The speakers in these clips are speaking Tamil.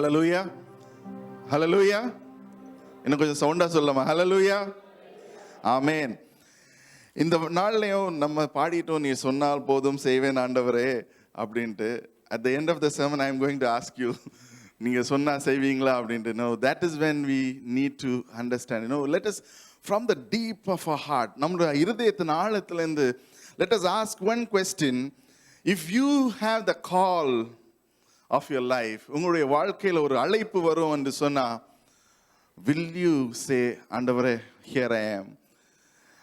ஹல்லேலூயா, ஹல்லேலூயா. இன்னும் கொஞ்சம் சவுண்டா சொல்லலாமா? ஹல்லேலூயா, ஆமென். இந்த நாள்லையும் நம்ம பாடிட்டோம், நீ சொன்னால் போதும் செய்வேன் ஆண்டவரே அப்படின்ட்டு. At the end of the sermon I am going to ask you, நீங்க சொன்னா செய்வீங்களா அப்படின்ட்டு. No, that is when we need to understand. Let us from the deep of our heart, நம்முடைய இருதயத்தின் ஆழத்திலிருந்து, let us ask one question. If you have the call of your life, உங்களுடைய வாழ்க்கையில் ஒரு அழைப்பு வரும் என்று சொன்னா, will you say, ஆண்டவரே, here I am?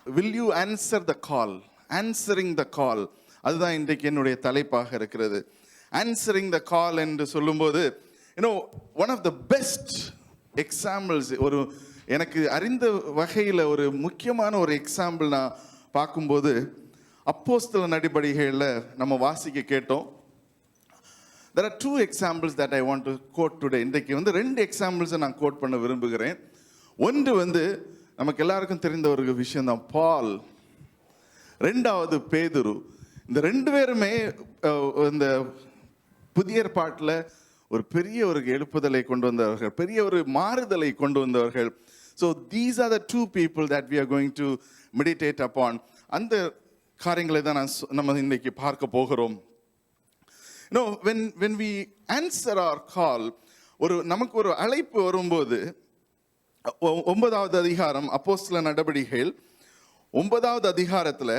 Will you answer the call? Answering the call. அதுதான் இன்றைக்கு என்னுடைய தலைப்பாக இருக்கிறது. Answering the call என்று சொல்லும்போது, one of the best examples, ஒரு எனக்கு அறிந்த வகையில் ஒரு முக்கியமான ஒரு எக்ஸாம்பிள் நான் பார்க்கும்போது, அப்போஸ்தலர் நடபடிகளில் நம்ம வாசிக்க கேட்டோம். There are two examples that I want to quote today. இன்றைக்கு ரெண்டு எக்ஸாம்பிள்ஸை நான் கோட் பண்ண விரும்புகிறேன். ஒன்று நமக்கு எல்லாருக்கும் தெரிந்த ஒரு விஷயம் தான், பால். ரெண்டாவது பேதுரு. இந்த ரெண்டு பேருமே இந்த புதிய ஏற்பாட்டில் ஒரு பெரிய ஒரு எழுப்புதலை கொண்டு வந்தவர்கள், பெரிய ஒரு மாறுதலை கொண்டு வந்தவர்கள். So these are the two people that we are going to meditate upon. அந்த காரியங்களை தான் நம்ம இன்னைக்கு பார்க்க போகிறோம். when we answer our call, நமக்கு ஒரு அழைப்பு வரும்போது, 9வது அதிகாரம் அப்போஸ்தலர் நடபடிகள் 9வது அதிகாரத்தில்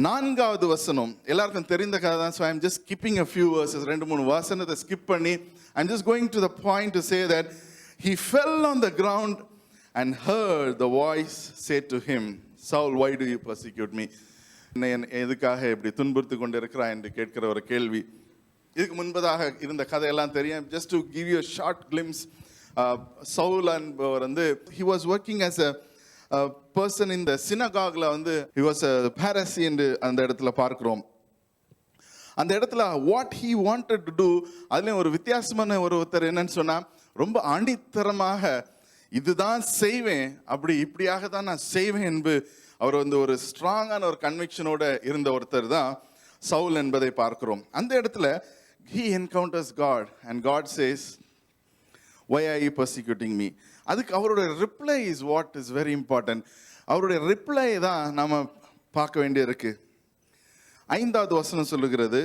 4வது வசனம் எல்லாருக்கும் தெரிந்த கதை தான். So I am just skipping a few verses, 2-3 வசனத்தை ஸ்கிப் பண்ணி I am just going to the point to say that he fell on the ground and heard the voice say to him, Saul, why do you persecute me? எதுக்காக இப்படி துன்புறுத்தி கொண்டு இருக்கிறாய் என்று கேட்கிற ஒரு கேள்வி. இதுக்கு முன்பதாக இருந்த கதையெல்லாம் தெரியும். Just to give you a short glimpse, Saul என்பவர் he was working as a person in the synagogue. He was a Pharisee என்று அந்த இடத்துல பார்க்கிறோம். அந்த இடத்துல what he wanted to do, அதுலயும் ஒரு வித்தியாசமான ஒருத்தர் என்னன்னு சொன்னா, ரொம்ப ஆணித்தரமாக இதுதான் செய்வேன், அப்படி இப்படியாக தான் நான் செய்வேன் என்று அவர் ஒரு ஸ்ட்ராங்கான ஒரு கன்விக்ஷனோட இருந்த ஒருத்தர் தான் சவுல் என்பதை பார்க்கிறோம். அந்த இடத்துல he encounters God and God says, why are you persecuting me? அதுக்கு அவருடைய reply is what is very important. அவருடைய ரிப்ளை தான் நாம பார்க்க வேண்டியிருக்கு. 5வது வசனம் சொல்லுகிறது,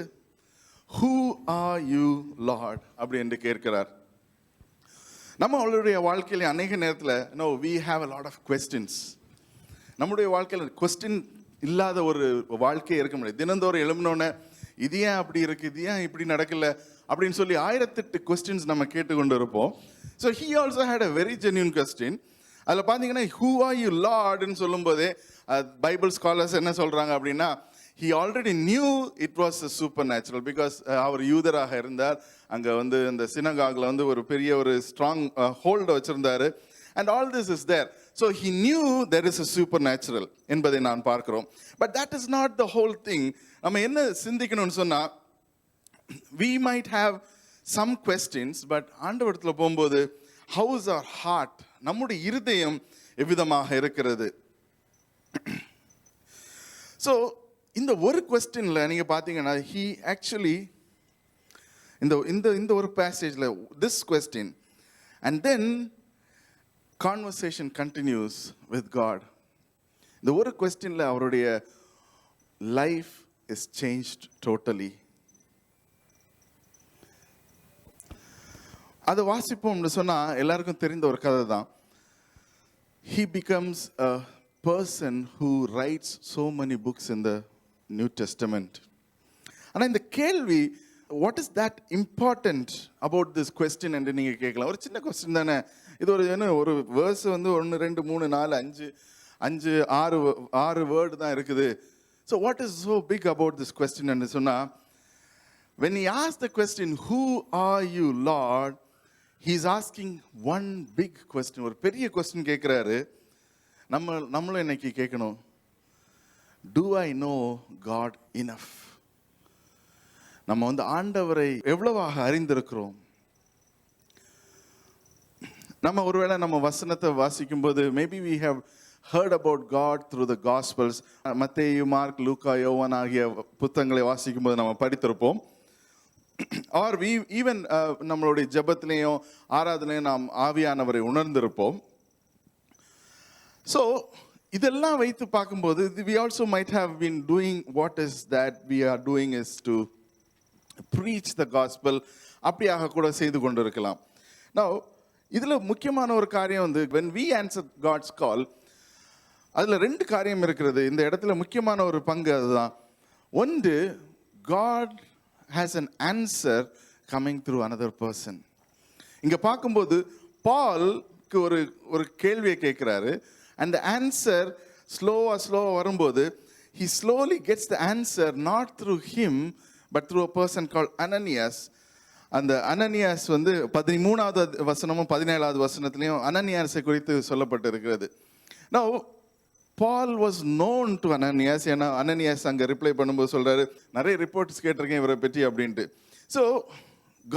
who are you Lord அப்படி என்று கேட்கிறார். நம்ம அவருடைய வாழ்க்கையில அநேக நேரத்தில் we have a lot of questions. நம்முடைய வாழ்க்கையில் கொஸ்டின் இல்லாத ஒரு வாழ்க்கையே இருக்க முடியாது. தினந்தோறும் எழும்பினோன்னே இது ஏன் அப்படி இருக்கு, இது ஏன் இப்படி நடக்கல அப்படின்னு சொல்லி 1008 கொஸ்டின்ஸ் நம்ம கேட்டுக்கொண்டு இருப்போம். So he also had a very genuine question. அதில் பார்த்தீங்கன்னா who are you Lord ன்னு சொல்லும்போதே பைபிள் ஸ்காலர்ஸ் என்ன சொல்கிறாங்க அப்படின்னா, he already knew it was a supernatural because அவர் யூதராக இருந்தார். அங்கே இந்த சினகாகில் ஒரு பெரிய ஒரு ஸ்ட்ராங் ஹோல்டு வச்சுருந்தாரு. And all this is there. So he knew there is a supernatural என்பதை நான் பார்க்கிறோம். But that is not the whole thing. நம்ம என்ன சிந்திக்கணும்னு சொன்னா, we might have some questions, but ஆண்டவரிடத்துல போகும்போது how is our heart, நம்முடைய இருதயம் எவ்விதமாக இருக்கிறது. So இந்த ஒரு கொஸ்டின்ல நீங்க பாத்தீங்கன்னா he actually இந்த ஒரு பேசேஜ்ல this question, and then conversation continues with God. இந்த ஒரு கொஸ்டின்ல அவருடைய life is changed totally. அதை வாசிப்போம்னு சொன்னா எல்லாருக்கும் தெரிந்த ஒரு கதை தான். He becomes a person who writes so many books in the New Testament. ஆனா இந்த கேள்வி, what is that important about this question என்று நீங்க கேட்கலாம். ஒரு சின்ன கொஸ்டின் தானே இது. ஒரு வேர்ஸ் 1 2 3 4 5 6 வேர்டு தான் இருக்குது. So what is so big about this question என்று சொன்னா, when he asked the question, who are you Lord, he is asking one big question. ஒரு பெரிய கொஸ்டின் கேட்கிறாரு. நம்மளும் இன்னைக்கு கேட்கணும், do I know God enough? நம்ம ஆண்டவரை எவ்வளவாக அறிந்திருக்கிறோம்? நம்ம ஒருவேளை நம்ம வசனத்தை வாசிக்கும் போது maybe we have heard about God through the Gospels. மத்தேயு, மார்க், லூக்கா, யோவான் ஆகிய புத்தகங்களை வாசிக்கும் போது நம்ம படித்திருப்போம். ஆர் வி ஈவன் நம்மளுடைய ஜெபத்திலையும் ஆராதனையும் நாம் ஆவியானவரை உணர்ந்திருப்போம். ஸோ இதெல்லாம் வைத்து பார்க்கும்போது we also might have been doing what is that we are doing is to preach the gospel. அப்படியாக கூட செய்து கொண்டிருக்கலாம். Now இதில் முக்கியமான ஒரு காரியம் வந்து when we answer God's call, அதில் ரெண்டு காரியம் இருக்கிறது. இந்த இடத்துல முக்கியமான ஒரு பங்கு அதுதான். ஒன்று, God has an answer coming through another person. இங்கே பார்க்கும்போது பால்க்கு ஒரு கேள்வியை கேட்குறாரு. And the answer ஸ்லோவாக வரும்போது he slowly gets the answer not through him but through a person called Ananias. அந்த அனனியாஸ் வந்து 13வது வசனமும் 17வது வசனத்திலையும் அனனியாஸை குறித்து சொல்லப்பட்டு இருக்கிறது. Now Paul was known to Ananias. ஏன்னா அனனியாஸ் அங்கே ரிப்ளை பண்ணும்போது சொல்கிறாரு, நிறைய ரிப்போர்ட்ஸ் கேட்டிருக்கேன் இவரை பற்றி அப்படின்ட்டு. So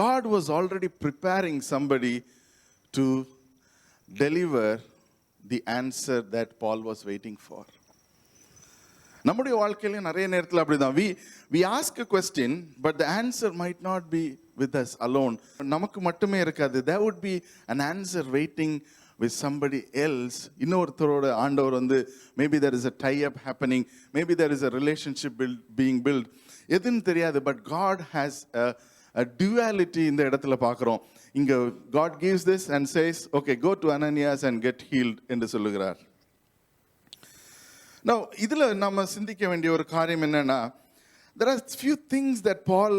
God was already preparing somebody to deliver the answer that Paul was waiting for. நம்முடைய வாழ்க்கையில நிறைய நேரத்தில் அப்படிதான். we ask a question but the answer might not be with us alone. நமக்கு மட்டுமே இருக்காது. there would be an answer waiting with somebody else. இன்னொருத்தரோட ஆண்டவர் வந்து maybe there is a tie up happening, maybe there is a relationship being built. எதுன்னு தெரியாது. but God has a duality இந்த இடத்துல பார்க்குறோம். இங்கே God gives this and says, okay, go to Ananias and get healed என்று சொல்லுகிறார். Now இதில் நம்ம சிந்திக்க வேண்டிய ஒரு காரியம் என்னன்னா, there are few things that Paul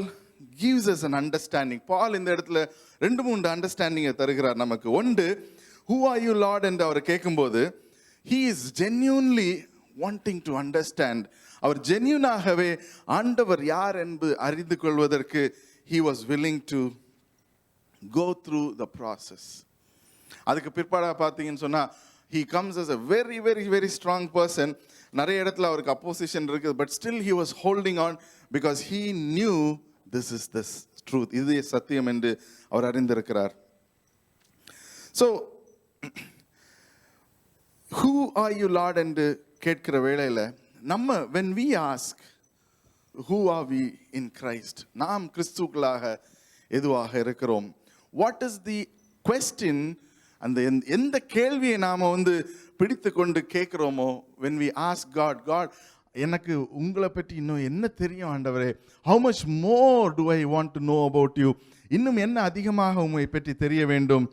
gives us an understanding. Paul இந்த இடத்துல 2-3 அண்டர்ஸ்டாண்டிங்கை தருகிறார் நமக்கு. ஒன்று, who are you Lord என்று அவர் கேட்கும்போது he is genuinely wanting to understand. அவர் ஜென்யூனாகவே ஆண்டவர் யார் என்று அறிந்து கொள்வதற்கு he was willing to go through the process. அதுக்கு பிற்பாடா பார்த்தீங்கன்னு சொன்னா he comes as a very very very strong person. நிறைய இடத்துல அவருக்கு அப்போசிஷன் இருக்குது, but still he was holding on because he knew this is the truth. இது சத்தியம் என்று அவர் அறிந்திருக்கிறார். So who are you Lord என்று கேட்கிற வேளையில் நம்ம when we ask who are we in Christ, நாம் கிறிஸ்துக்களாக எதுவாக இருக்கிறோம், what is the question, அந்த எந்த கேள்வியை நாம் வந்து பிடித்து கொண்டு கேட்குறோமோ when we ask God, எனக்கு உங்களை பற்றி இன்னும் என்ன தெரியும் ஆண்டவரே, how much more do I want to know about you, இன்னும் என்ன அதிகமாக உங்களை பற்றி தெரிய வேண்டும்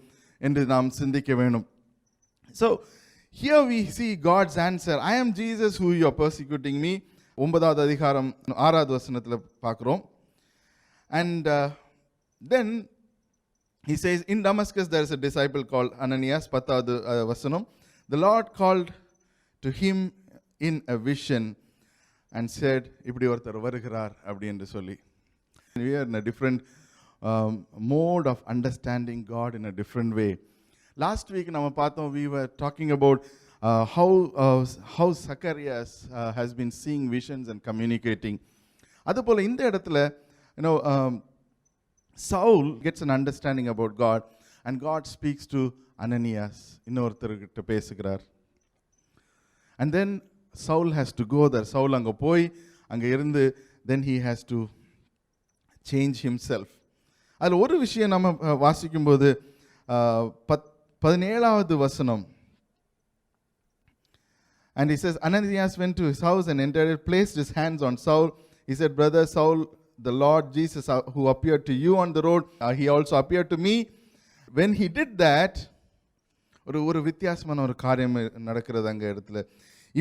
என்று நாம் சிந்திக்க வேண்டும். So here we see God's answer, I am Jesus who you are persecuting me. 9வது அதிகாரம் 6வது வசனத்தில் பார்க்குறோம். And then he says, in Damascus there is a disciple called Ananias. 10வது வசனம், the Lord called to him in a vision and said, இப்படி ஒருத்தர் வருகிறார் அப்படி என்று சொல்லி. We are in a different mode of understanding God in a different way. Last week நம்ம பார்த்தோம், we were talking about how Zacharias has been seeing visions and communicating. அதுபோல இந்த இடத்துல Saul gets an understanding about God and God speaks to Ananias. இன்னொருத்தர்கிட்ட பேசுகிறார். And then Saul has to go there. Saul அங்கே போய் அங்கே இருந்து then he has to change himself. அதில் ஒரு விஷயம் நம்ம வாசிக்கும்போது 17வது வசனம், and he says, Ananias went to his house and entered it, placed his hands on Saul. He said, brother Saul, the Lord Jesus who appeared to you on the road, he also appeared to me. When he did that, ஒரு வித்தியாசமான ஒரு காரியம் நடக்கிறது அங்கே இடத்துல.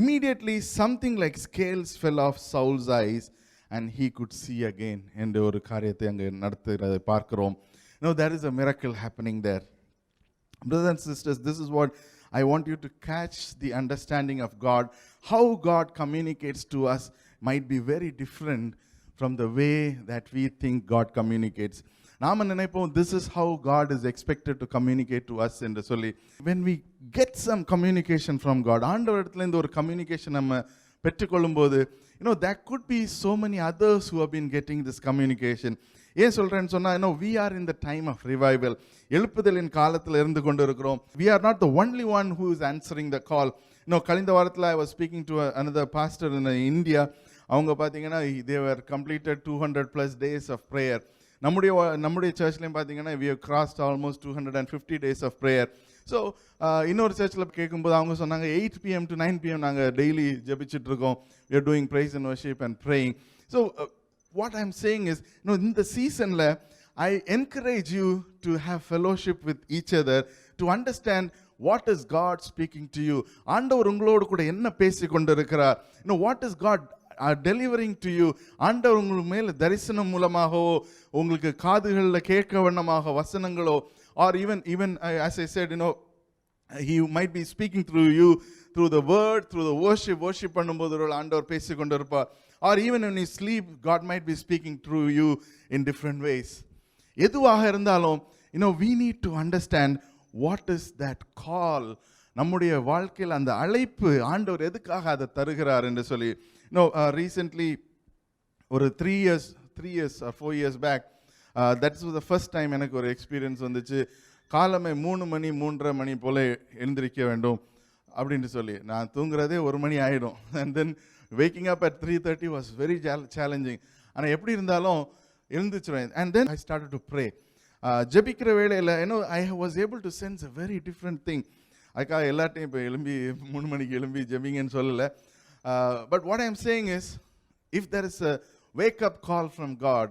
Immediately something like scales fell off Saul's eyes and he could see again என்ற ஒரு காரியத்தை அங்கே நடத்துகிறதை பார்க்கிறோம். There is a miracle happening there. Brothers and sisters, this is what I want you to catch the understanding of God. How God communicates to us might be very different from the way that we think God communicates. நாம நினைப்போம் this is how God is expected to communicate to us என்று சொல்லி. When we get some communication from God, ஆண்டவரிடத்திலிருந்து ஒரு communication நம்ம பெற்றுக்கொள்ளும்போது, there could be so many others who have been getting this communication. ஏன் சொல்றேன்னு சொன்னா, we are in the time of revival. எழுப்புதலின் காலத்தில் இருந்து கொண்டு இருக்கிறோம். We are not the only one who is answering the call. கழிந்த வாரத்தில் I was speaking to another pastor in India. அவங்க பார்த்தீங்கன்னா they were completed 200+ days of prayer. நம்முடைய சர்ச்லையும் பார்த்தீங்கன்னா we have crossed almost 250 days of prayer. So இன்னொரு சர்ச்சில் கேட்கும்போது அவங்க சொன்னாங்க 8 PM to 9 PM நாங்கள் டெய்லி ஜெபிச்சுட்டு இருக்கோம். we are doing praise and worship and praying. So what I'm saying is, இந்த சீசனில் I encourage you to have fellowship with each other, to understand what is God speaking to you. ஆண்டவர் உங்களோடு கூட என்ன பேசி கொண்டிருக்கிறார். What is God delivering to you. ஆண்டவர் உங்களுக்கு மேல் தரிசனம் மூலமாகவோ உங்களுக்கு காதுகளில் கேட்க வண்ணமாக வசனங்களோ, or even as I said, he might be speaking through you through the word, through the worship பண்ணும்போது ஆண்டவர் பேசி கொண்டிருப்பார். Or even when you sleep, God might be speaking through you in different ways. எதுவாக இருந்தாலும் we need to understand what is that call. நம்முடைய வாழ்க்கையில் அந்த அழைப்பு ஆண்டவர் எதுக்காக அதை தருகிறார் என்று சொல்லி. Recently ஒரு 3 years or 4 years back, that was the first time எனக்கு ஒரு எக்ஸ்பீரியன்ஸ் வந்துச்சு. காலமே 3:30 மணி போல எழுந்திருக்க வேண்டும் அப்படின்ட்டு சொல்லி, நான் தூங்குறதே 1 மணி ஆகிடும். and then waking up at 3:30 was very challenging. ஆனால் எப்படி இருந்தாலும் எழுந்துச்சுருவேன். and then I started to pray. ஜெபிக்கிற வேளையில் I was able to sense a very different thing. அதுக்காக எல்லாத்தையும் இப்போ எழும்பி 3 மணிக்கு எழும்பி ஜெபிங்கன்னு சொல்லலை. But what I'm saying is, if there is a wake-up call from God,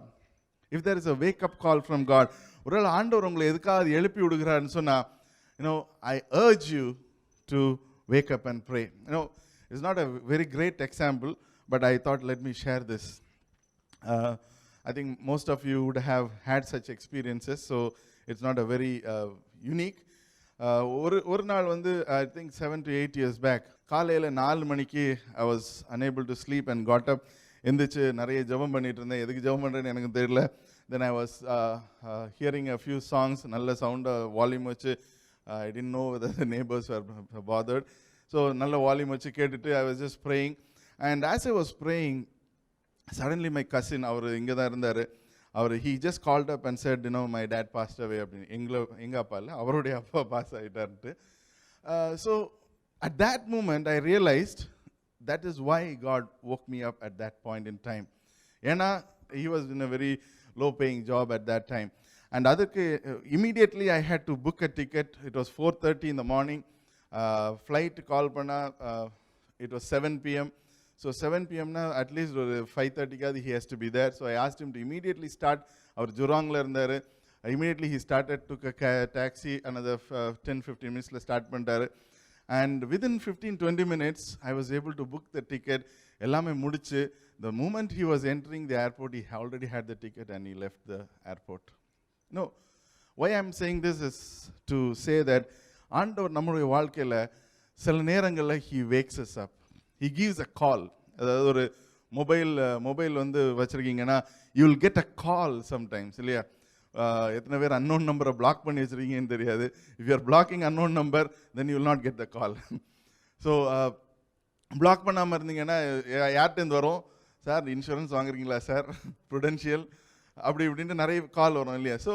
ஒருவேளை ஆண்டவர் உங்களை எதுக்காவது எழுப்பி விடுகிறாருன்னு சொன்னால், I urge you to wake up and pray. It's not a very great example, but I thought let me share this. I think most of you would have had such experiences, so it's not a very unique. ஒரு நாள் வந்து I think 7 to 8 years back, காலையில் 4 மணிக்கு I was unable to sleep and got up. எந்திரிச்சு நிறைய ஜெபம் பண்ணிட்டு இருந்தேன். எதுக்கு ஜெபம் பண்ணுறேன்னு எனக்கு தெரியல. Then I was hearing a few songs, நல்ல சவுண்டை வால்யூம் வச்சு, I didn't know whether the neighbors were bothered. So நல்ல வால்யூம் வச்சு கேட்டுட்டு I was just praying. And as I was praying, suddenly my cousin, அவர் இங்கே தான் இருந்தார், he just called up and said, my dad passed away அப்படின்னு. எங்கள் அப்பா இல்லை, அவருடைய அப்பா pass ஆகிட்டார்ன்ட்டு. So at that moment I realized that is why God woke me up at that point in time. ஏன்னா he was in a very low paying job at that time. And அதுக்கு immediately I had to book a ticket. It was 4:30 in the morning. Flight call பண்ணா it was 7 PM. So 7 PM na at least 5:30 he has to be there. So I asked him to immediately start. அவர் ஜுராங்ல இருந்தார். Immediately he started, took a taxi, another 10-15 minutes start பண்ணிட்டாரு. And within 15-20 minutes I was able to book the ticket. எல்லாமே முடிச்சு, the moment he was entering the airport, he already had the ticket and he left the airport. Why I'm saying this is to say that ஆண்டவர் நம்முடைய வாழ்க்கையில் சில நேரங்களில் he wakes us up. He gives a call. அதாவது ஒரு மொபைல் வந்து வச்சுருக்கீங்கன்னா you will get a call sometimes, இல்லையா? எத்தனை பேர் unknown நம்பரை பிளாக் பண்ணி வச்சுருக்கீங்கன்னு தெரியாது. if you are blocking unknown number, then you will not get the call. So block பண்ணாமல் இருந்தீங்கன்னா யார்கிட்டேருந்து வரும், சார் இன்சூரன்ஸ் வாங்குறீங்களா சார், ப்ருடென்ஷியல், அப்படி இப்படின்ட்டு நிறைய கால் வரும், இல்லையா? So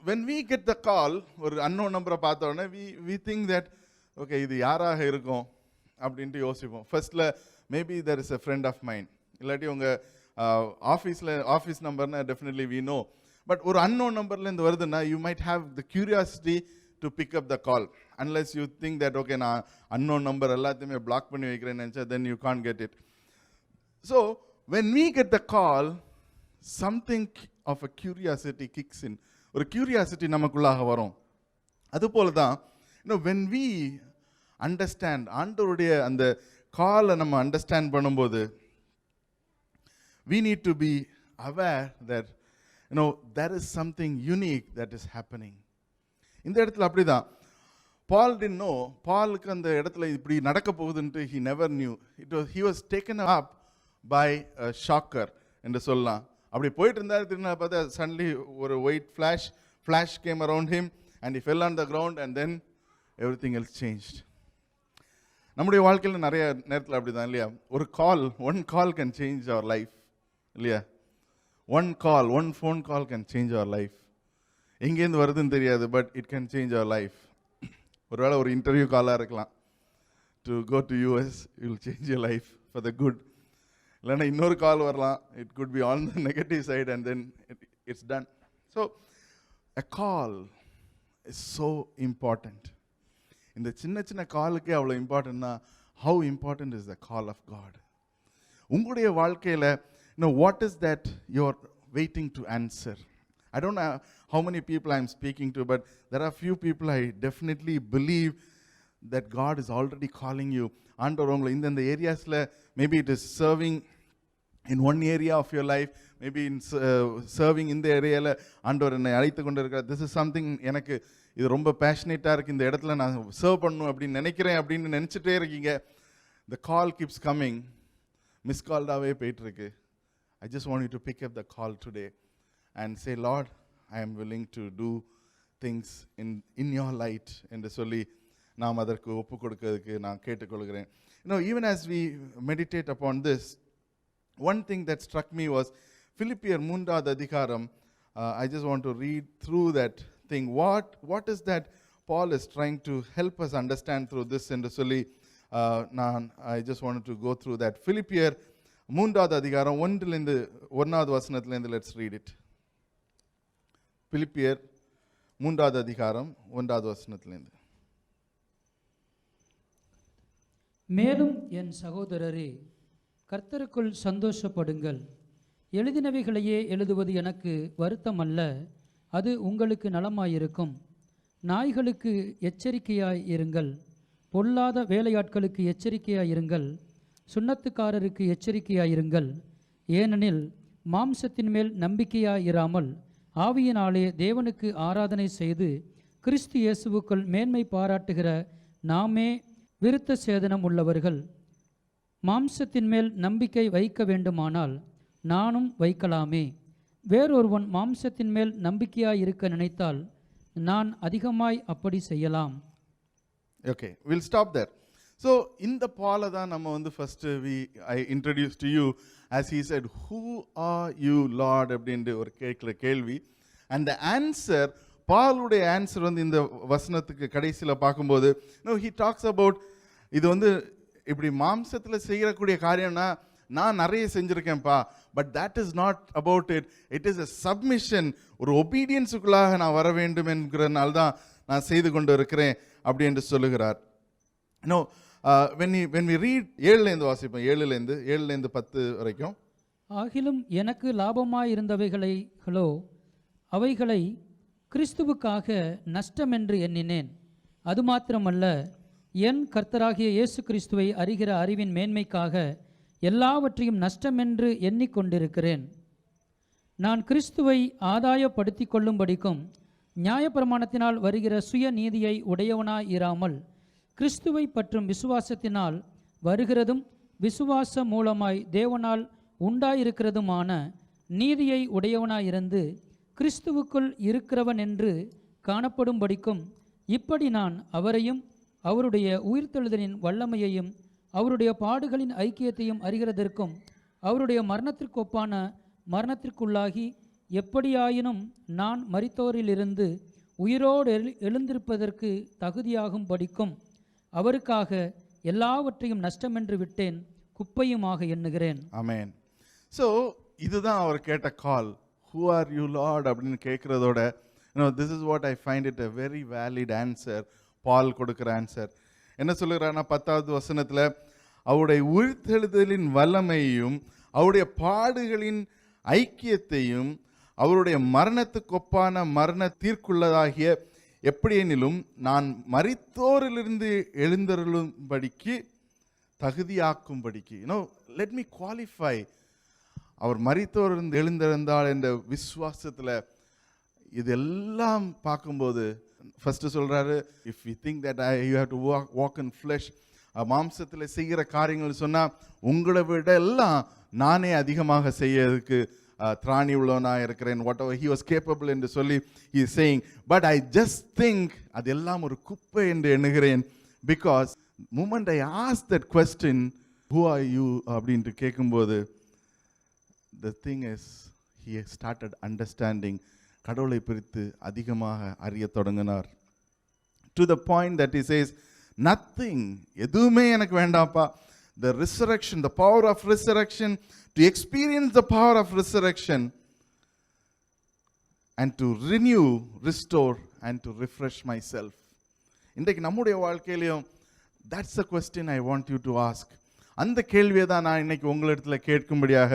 when we get the call, ஒரு unknown நம்பரை பார்த்த உடனே we think that okay, இது யாராக இருக்கும் அப்படின்ட்டு யோசிப்போம். ஃபர்ஸ்ட்டில் maybe there is a friend of mine, இல்லாட்டி உங்கள் ஆஃபீஸ் நம்பர்னா டெஃபினெட்லி we know. பட் ஒரு அன்னோன் நம்பர்லேருந்து வருதுன்னா you might have the curiosity to pick up the call, unless you think that okay, நான் அன்னோன் நம்பர் எல்லாத்தையுமே பிளாக் பண்ணி வைக்கிறேன்னு நினச்சா then you can't get it. So when we get the call, something of a curiosity kicks in. ஒரு curiosity நமக்குள்ளாக வரும். அதுபோல தான் when we understand, ஆண்டவருடைய அந்த காலை நம்ம அண்டர்ஸ்டாண்ட் பண்ணும்போது we need to be aware that there is something unique that is happening. இந்த இடத்துல அப்படிதான் Paul didn't know. பாலுக்கு அந்த இடத்துல இப்படி நடக்க போகுதுன்ட்டு he never knew. He was taken up by a shocker என்று சொல்லலாம். அப்படி போயிட்டு இருந்தாரு, திரும்ப பார்த்தா suddenly ஒரு white flash came around him and he fell on the ground and then everything else changed. நம்முடைய வாழ்க்கையில் நிறைய நேரத்தில் அப்படி தான், இல்லையா? ஒரு one call can change our life, இல்லையா? One phone call can change our life. எங்கேருந்து வருதுன்னு தெரியாது, but it can change our life. ஒருவேளை ஒரு இன்டர்வியூ காலாக இருக்கலாம். To go to US, you will change your life for the good. இல்லைன்னா இன்னொரு கால் வரலாம், it could be on the negative side and then it's done. So a call is so important. இந்த சின்ன சின்ன காலுக்கே அவ்வளோ இம்பார்ட்டன்ட்னா how important is the call of God? உங்களுடைய வாழ்க்கையில் what is that you're waiting to answer? I don't know how many people I'm speaking to, but there are few people I definitely believe that God is already calling you. ஆண்டவர் உங்களை இந்த ஏரியாஸில் maybe it is serving in one area of your life, maybe in serving இந்த ஏரியாவில் ஆண்டவர் என்னை அழைத்து கொண்டு இருக்கிறார். This is something எனக்கு இது ரொம்ப பேஷனேட்டாக இருக்குது, இந்த இடத்துல நான் சர்வ் பண்ணணும் அப்படின்னு நினைக்கிறேன் அப்படின்னு நினச்சிட்டே இருக்கீங்க. The call keeps coming, miss கால்டாகவே போயிட்டுருக்கு. I just want you to pick up the call today and say, Lord, I am willing to do things in your light என்று சொல்லி நாம் அதற்கு ஒப்பு கொடுக்கிறதுக்கு நான் கேட்டுக்கொள்கிறேன். Even as we meditate upon this, one thing that struck me was Philippians 3வது அதிகாரம். I just want to read through that thing. What is that Paul is trying to help us understand through this என்று சொல்லி I just wanted to go through that. Philippians 3வது அதிகாரம் 1வது வசனத்திலிருந்து let's read it. Philippians 3வது அதிகாரம் 1வது வசனத்திலிருந்து. மேலும் என் சகோதரரே, கர்த்தருக்குள் சந்தோஷப்படுங்கள். எழுதினவைகளையே எழுதுவது எனக்கு வருத்தமல்ல, அது உங்களுக்கு நலமாயிருக்கும். நாய்களுக்கு எச்சரிக்கையாய் இருங்கள், பொல்லாத வேலையாட்களுக்கு எச்சரிக்கையாய் இருங்கள், சுண்ணத்துக்காரருக்கு எச்சரிக்கையாய் இருங்கள். ஏனெனில் மாம்சத்தின் மேல் நம்பிக்கையாய் இராமல் ஆவியினாலே தேவனுக்கு ஆராதனை செய்து கிறிஸ்து இயேசுவுக்குள் மேன்மை பாராட்டுகிற நாமே விருத்த சேதனம் உள்ளவர்கள். மாம்சத்தின் மேல் நம்பிக்கை வைக்க வேண்டுமானால் நானும் வைக்கலாமே. வேறொருவன் மாம்சத்தின் மேல் நம்பிக்கையாய் இருக்க நினைத்தால் நான் அதிகமாய் அப்படி செய்யலாம். Okay, we'll stop there. So இந்த பாலை தான் நம்ம first I introduced to you as he said, who are you Lord அப்படின்ற ஒரு கேட்குற கேள்வி. And the answer, பாலுடைய ஆன்சர் இந்த வசனத்துக்கு கடைசியில் பார்க்கும்போது he talks about இது இப்படி மாம்சத்தில் செய்யக்கூடிய காரியம்னா நான் நிறைய செஞ்சுருக்கேன்ப்பா, but that is not about it. It is a submission. ஒரு ஒபீடியன்ஸுக்குள்ளாக நான் வர வேண்டும் என்கிறனால தான் நான் செய்து கொண்டு இருக்கிறேன் அப்படி என்று சொல்லுகிறார். when we read 7லேருந்து வாசிப்போம், 7லேருந்து 10 வரைக்கும். ஆகிலும் எனக்கு லாபமாயிருந்தவைகளோ அவைகளை கிறிஸ்துவுக்காக நஷ்டம் என்று எண்ணினேன். அது மாத்திரமல்ல, என் கர்த்தராகிய இயேசு கிறிஸ்துவை அறிகிற அறிவின் மேன்மைக்காக எல்லாவற்றையும் நஷ்டமென்று எண்ணிக்கொண்டிருக்கிறேன். நான் கிறிஸ்துவை ஆதாயப்படுத்தி கொள்ளும்படிக்கும் நியாயப்பிரமாணத்தினால் வருகிற சுய நீதியை உடையவனாய் இராமல் கிறிஸ்துவை பற்றும் விசுவாசத்தினால் வருகிறதும் விசுவாச மூலமாய் தேவனால் உண்டாயிருக்கிறதுமான நீதியை உடையவனாயிருந்து கிறிஸ்துவுக்குள் இருக்கிறவன் என்று காணப்படும்படிக்கும் இப்படி நான் அவரையும் அவருடைய உயிர்த்தெழுதலின் வல்லமையையும் அவருடைய பாடுகளின் ஐக்கியத்தையும் அறிகிறதற்கும் அவருடைய மரணத்திற்கொப்பான மரணத்திற்குள்ளாகி எப்படியாயினும் நான் மரித்தோரிலிருந்து உயிரோடு எழுந்திருப்பதற்கு தகுதியாகும் படிக்கும் அவருக்காக எல்லாவற்றையும் நஷ்டமென்று விட்டேன், குப்பையுமாக எண்ணுகிறேன். ஆமென். ஸோ இதுதான் அவர் கேட்ட கால். ஹூ ஆர் யூ லார்ட் அப்படின்னு கேட்குறதோட this is what I find it a very valid answer. பால் கொடுக்குற ஆன்சர் என்ன சொல்லுகிறான்னா 10வது வசனத்தில் அவருடைய உயிர்த்தெழுதலின் வல்லமையையும் அவருடைய பாடுகளின் ஐக்கியத்தையும் அவருடைய மரணத்துக்கொப்பான மரணத்திற்குள்ளதாகிய எப்படியெனிலும் நான் மரித்தோரிலிருந்து எழுந்தருளும்படிக்கு தகுதியாக்கும்படிக்கு. let me qualify. அவர் மரித்தோரிலிருந்து எழுந்திருந்தால் என்ற விசுவாசத்தில் இதெல்லாம் பார்க்கும்போது ஃபர்ஸ்ட் சொல்றாரு, if you think that you have to walk in flesh, மாம்சத்தில் செய்கிற காரியங்கள் சொன்னால் உங்களை விட எல்லாம் நானே அதிகமாக செய்யறதுக்கு திராணி உள்ளவனாக இருக்கிறேன். What ever he was capable என்று சொல்லி he is saying, but I just think அதெல்லாம் ஒரு குப்பை என்று எண்ணுகிறேன். because moment I asked that question, who are you அப்படின்ட்டு கேட்கும்போது the thing is he started understanding, கடவுளை குறித்து அதிகமாக அறிய தொடங்கினார். to the point that he says, nothing, எதுவுமே எனக்கு வேண்டாம்ப்பா. the resurrection, the power of resurrection, to experience the power of resurrection, and to renew, restore and to refresh myself. இன்றைக்கு நம்முடைய வாழ்க்கையிலையும் that's the question I want you to ask. அந்த கேள்வியை தான் நான் இன்னைக்கு உங்களிடத்துல கேட்கும்படியாக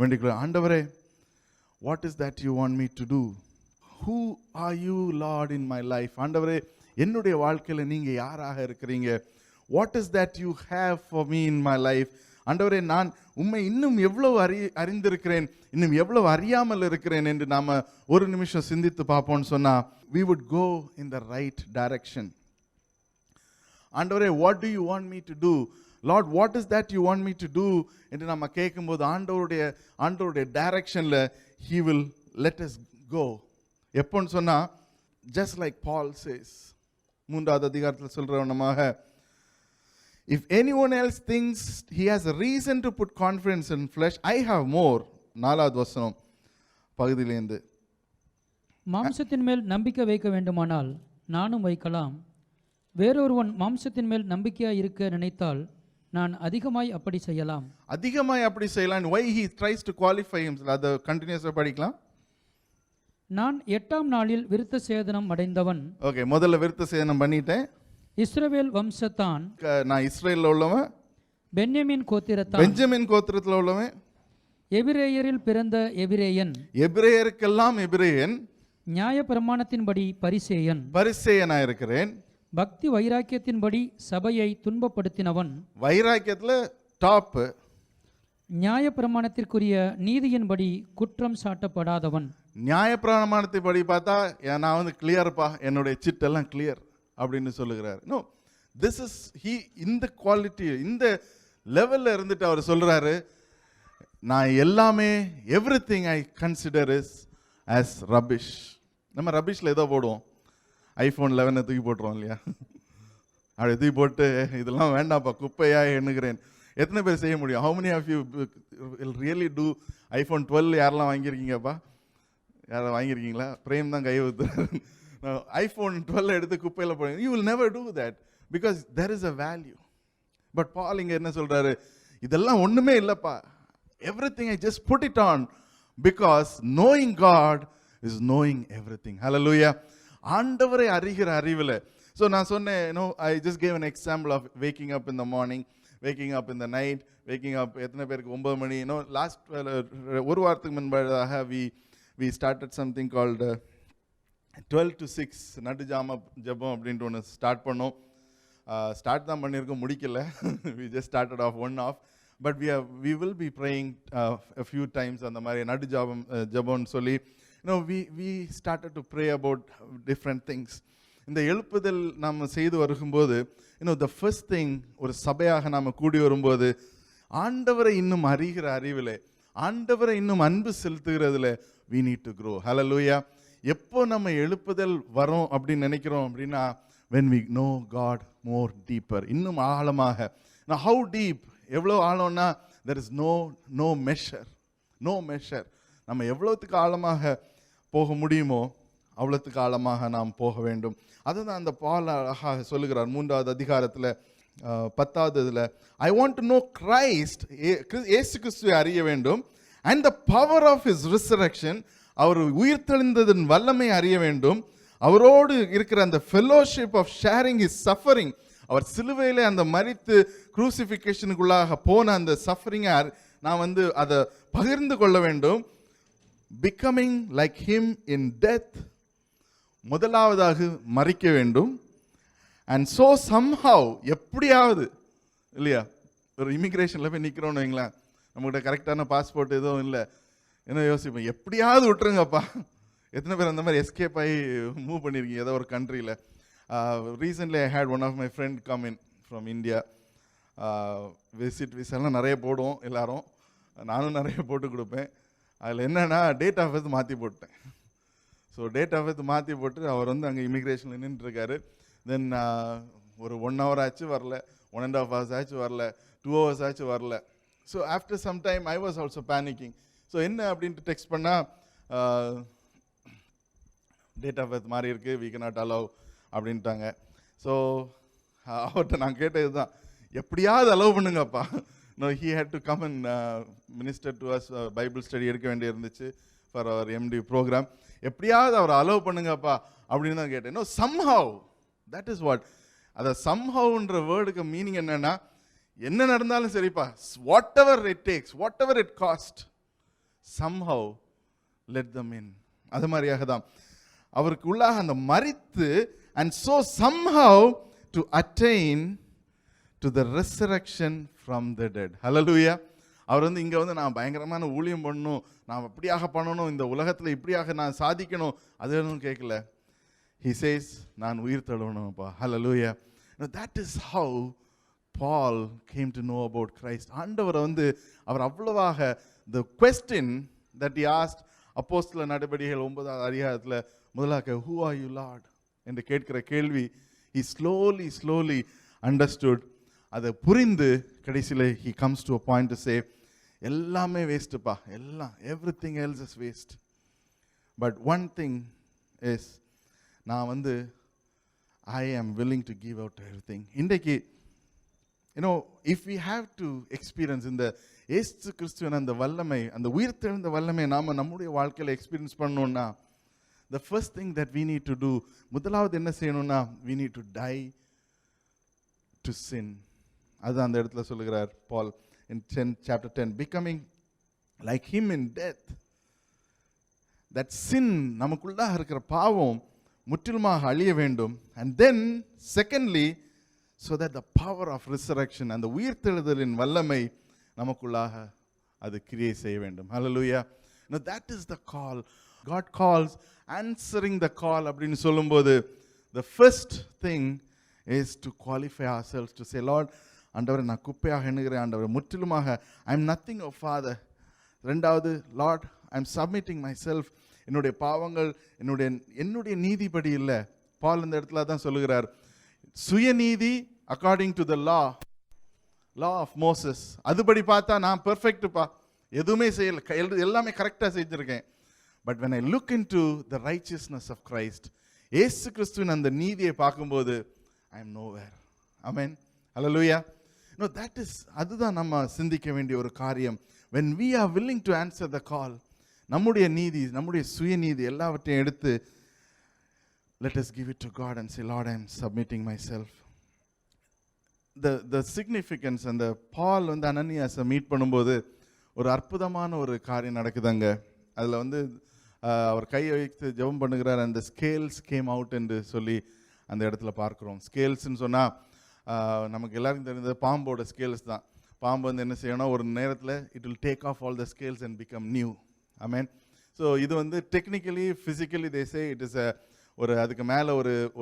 வேண்டிக்கிறேன். ஆண்டவரே, what is that you want me to do? Who are you, Lord, in my life? ஆண்டவரே, என்னுடைய வாழ்க்கையில நீங்க யாராக இருக்கிறீங்க? What is that you have for me in my life? ஆண்டவரே, நான் உம்மை இன்னும் எவ்வளவு அறிந்திருக்கிறேன், இன்னும் எவ்வளவு அறியாமல் இருக்கிறேன் என்று நாம ஒரு நிமிஷம் சிந்தித்து பார்ப்போம்னு சொன்னா we would go in the right direction. ஆண்டவரே, what do you want me to do? Lord, what is that you want me to do? என்று நம்ம கேட்கும்போது ஆண்டவருடைய டைரக்ஷன்ல he will let us go. எப்போன்னு சொன்னா just like Paul says, 3வது அதிகாரத்தில் சொல்றவனமாக, if anyone else thinks he has a reason to put confidence in flesh, I have more. 4வது வசனம் பகுதியிலேருந்து, மாம்சத்தின் மேல் நம்பிக்கை வைக்க வேண்டுமானால் நானும் வைக்கலாம். வேறொருவன் மாம்சத்தின் மேல் நம்பிக்கையாய் இருக்க நினைத்தால் நான் அதிகமாய் அப்படி செய்யலாம். அதிகமாய் அப்படி செய்யலாம். Why he tries to qualify himself? அதை கண்டினியூஸா படிக்கலாம். நான் 8ஆம் நாளில் விருத்த சேதனம் அடைந்தவன். ஓகே, முதல்ல விருத்த சேதனம் பண்ணிட்டேன். இஸ்ரவேல் வம்சத்தான். நான் இஸ்ரேல்ல உள்ளவன். பென்யமீன் கோத்திரத்தான். பெஞ்சமின் கோத்திரத்துல உள்ளவன். எபிரேயரில் பிறந்த எபிரேயன். எபிரேயருக்கெல்லாம் எபிரேயன். நியாய பிரமாணத்தின்படி பரிசேயன். பரிசேயனா இருக்கிறேன். பக்தி வைராக்கியத்தின்படி சபையை துன்பப்படுத்தினவன். வைராக்கியத்துல டாப். நியாய பிரமாணத்திற்குரிய நீதியின்படி குற்றம் சாட்டப்படாதவன். நியாய பிரமாணத்தை படி பார்த்தா நான் வந்து கிளியர்ப்பா, என்னுடைய சிட்டெல்லாம் கிளியர் அப்படின்னு சொல்லுகிறார். நோ, திஸ் இஸ் ஹி, இந்த குவாலிட்டி, இந்த லெவல்ல இருந்துட்டு அவர் சொல்றாரு, நான் எல்லாமே everything I consider is as rubbish. நம்ம ரபிஷ்ல ஏதோ போடுவோம், ஐஃபோன் 11 தூக்கி போட்டுருவோம் இல்லையா, அப்படி தூக்கி போட்டு இதெல்லாம் வேண்டாம்ப்பா குப்பையா எண்ணுகிறேன். எத்தனை பேர் செய்ய முடியும்? How many of you will really do? IPhone 12 யாரெல்லாம் வாங்கியிருக்கீங்கப்பா? யாரும் வாங்கியிருக்கீங்களா? பிரேம் தான் கை ஊத்துறாரு. ஐஃபோன் 12 எடுத்து குப்பையில் போடுங்க. You will never do that because there is a value. But Paul இங்க என்ன சொல்றாரு? இதெல்லாம் ஒண்ணுமே இல்லப்பா, everything I just put it on because knowing God is knowing everything. Hallelujah. ஆண்டவரை அறிகிற அறிவில். ஸோ நான் சொன்னேன், I just gave an example of waking up in the morning, waking up in the night, waking up எத்தனை பேருக்கு 9 மணி. லாஸ்ட் ஒரு வாரத்துக்கு முன்பாக we started something called 12 to 6 நடு ஜாம ஜபம் அப்படின்ட்டு ஒன்று ஸ்டார்ட் பண்ணோம். ஸ்டார்ட் தான் பண்ணியிருக்கோம், முடிக்கல. we just started off one off, but we will be praying a few times அந்த மாதிரி நடு ஜபம்னு சொல்லி we started to pray about different things. இந்த எழுப்புதல் நாம் செய்து வரும்போது the first thing, ஒரு சபையாக நாம் கூடி வரும்போது ஆண்டவரை இன்னும் அறிகிற அறிவில், ஆண்டவரை இன்னும் அன்பு செலுத்துகிறதுல we need to grow. Hallelujah. எப்போ நம்ம எழுப்புதல் வரோம் அப்படின்னு நினைக்கிறோம் அப்படின்னா when we know God more deeper, இன்னும் ஆழமாக. Now how deep, எவ்வளோ ஆழம்னா there is no measure. நம்ம எவ்வளோத்துக்கு ஆழமாக போக முடியுமோ அவ்வளோத்துக்கு ஆழமாக நாம் போக வேண்டும். அதுதான் அந்த பால் அழகாக சொல்லுகிறார் 3வது அதிகாரத்தில் 10வது இதில், I want to know Christ, இயேசு கிறிஸ்துவை அறிய வேண்டும், and the power of his resurrection, அவர் உயிர்த்தெழுந்ததன் வல்லமை அறிய வேண்டும், அவரோடு இருக்கிற அந்த fellowship of sharing his suffering, அவர் சிலுவையில் அந்த மரித்து குரூசிஃபிகேஷனுக்குள்ளாக போன அந்த சஃபரிங்கை நான் அதை பகிர்ந்து கொள்ள வேண்டும். becoming like him in death, முதலாவதாக மரிக்க வேண்டும். and so somehow, எப்படியாவது இல்லையா, ஒரு இமிகிரேஷன்ல போய் நிற்கிறோன்னு வைங்களேன், நம்மகிட்ட கரெக்டான பாஸ்போர்ட் எதுவும் இல்லை, என்ன யோசிப்போம், எப்படியாவது விட்டுருங்கப்பா. எத்தனை பேர் அந்த மாதிரி எஸ்கேப் ஆகி மூவ் பண்ணியிருக்கீங்க ஏதோ ஒரு கண்ட்ரியில்? Recently I had one of my friend come in from India. Visit விசாலாம் நிறைய போடுவோம் எல்லாரும், நானும் நிறைய போட்டு கொடுப்பேன். அதில் என்னென்னா டேட் ஆஃப் பர்த் மாற்றி போட்டேன். ஸோ டேட் ஆஃப் பர்த் மாற்றி போட்டு அவர் அங்கே இமிக்ரேஷனில் நின்றுருக்காரு. தென் ஒரு 1 hour ஆச்சு வரல, 1.5 hours ஆச்சு வரல, 2 hours ஆச்சு வரல. So after some time I was also panicking. So என்ன அப்படின்ட்டு டெக்ஸ்ட் பண்ணால் டேட் ஆஃப் பர்த் மாறி இருக்குது, வி கேன் நாட் அலோவ் அப்படின்ட்டாங்க. ஸோ அவர்கிட்ட நான் கேட்டது தான், எப்படியாவது அலோவ் பண்ணுங்கப்பா. No, he had to come and minister to us, Bible study எடுக்க வேண்டி இருந்துச்சு. For our MD program. எப்படியாவது அவரை அலோவ் பண்ணுங்கப்பா அப்படின்னு தான் கேட்டேன். No, somehow, that is what. அதை சம்ஹவ்ன்ற வேர்டுக்கு மீனிங் என்னன்னா, என்ன நடந்தாலும் சரிப்பா, what ever it takes, what ever it cost, somehow let them in. அது மாதிரியாக தான் அவருக்கு உள்ளாக அந்த மரித்து, and so somehow to attain to the resurrection from the dead. Hallelujah. அவர் வந்து இங்கே வந்து நான் பயங்கரமான ஊழியம் பண்ணணும், நான் இப்படியாக பண்ணணும், இந்த உலகத்தில் இப்படியாக நான் சாதிக்கணும், அது எதுவும் கேட்கல. He says, நான் உயிர் தழுவணும்ப்பா. Hallelujah. Now that is how Paul came to know about Christ. ஆண்டவர் வந்து அவர் அவ்வளவாக, the question that he asked, அப்போஸ்தல நடபடிகள் 9வது அதிகாரத்தில் முதலாக, who are you Lord என்று கேட்கிற கேள்வி, he slowly understood. அதை புரிந்து கடைசியில் he comes to a point to say, எல்லாமே வேஸ்ட்டுப்பா, எல்லாம், everything else is waste. But one thing is, நான் வந்து I am willing to give out everything. இன்றைக்கு if we have to experience இந்த இயேசு கிறிஸ்துவின் அந்த வல்லமை, அந்த உயிர்த்தெழுந்த வல்லமை நாம நம்முடைய வாழ்க்கையில் எக்ஸ்பீரியன்ஸ் பண்ணணும்னா, the first thing that we need to do, முதலாவது என்ன செய்யணும்னா, we need to die to sin. அது அந்த இடத்துல சொல்லுகிறார் Paul in chapter 10, becoming like him in death. That sin, நமக்குள்ளாக இருக்கிற பாவம் முற்றிலுமாக அழிய வேண்டும். And then secondly, so that the power of resurrection, அந்த உயிர்த்தெழுதலின் வல்லமை நமக்குள்ளாக அது கிரியை செய்ய வேண்டும். Hallelujah. Now that is the call. God calls, answering the call அப்படின்னு சொல்லும்போது, the first thing is to qualify ourselves to say, Lord, ஆண்டவரே நான் குப்பையாக எண்ணுகிறேன், ஆண்டவரே முற்றிலுமாக I am nothing, oh Father. ரெண்டாவது, Lord, I am submitting myself. என்னுடைய பாவங்கள் என்னுடைய நீதிபடி இல்லை. பால் இந்த இடத்துல தான் சொல்லுகிறார், சுயநீதி according to the law of Moses, அதுபடி பார்த்தா நான் பெர்ஃபெக்ட்டுப்பா, எதுவுமே செய்யல, எல்லாமே கரெக்டாக செஞ்சுருக்கேன். But when I look into the righteousness of Christ, இயேசு கிறிஸ்துவின் அந்த நீதியை பார்க்கும்போது I am nowhere. Amen. Hallelujah. No, that is, அதுதான் நம்ம சிந்திக்க வேண்டிய ஒரு காரியம். When we are willing to answer the call, நம்முடைய நீதி, நம்முடைய சுயநீதி எல்லாவற்றையும் எடுத்து, let us give it to God and say, Lord, I am submitting myself. The significance, அந்த பால் வந்து அனனியாஸை மீட் பண்ணும்போது ஒரு அற்புதமான ஒரு காரியம் நடக்குதுங்க. அதில் வந்து அவர் கையை வைத்து ஜெபம் பண்ணுகிறார், அந்த ஸ்கேல்ஸ் கேம் அவுட் என்று சொல்லி அந்த இடத்துல பார்க்குறோம். ஸ்கேல்ஸ்ன்னு சொன்னால் நமக்கு எல்லாருக்கும் தெரிஞ்சது பாம்போட ஸ்கேல்ஸ் தான். பாம்பு வந்து என்ன செய்யணும், ஒரு நேரத்தில் it will take off all the scales and become new. Amen. So இது வந்து டெக்னிக்கலி ஃபிசிக்கலி தேசே இட் இஸ் ஒரு அதுக்கு மேலே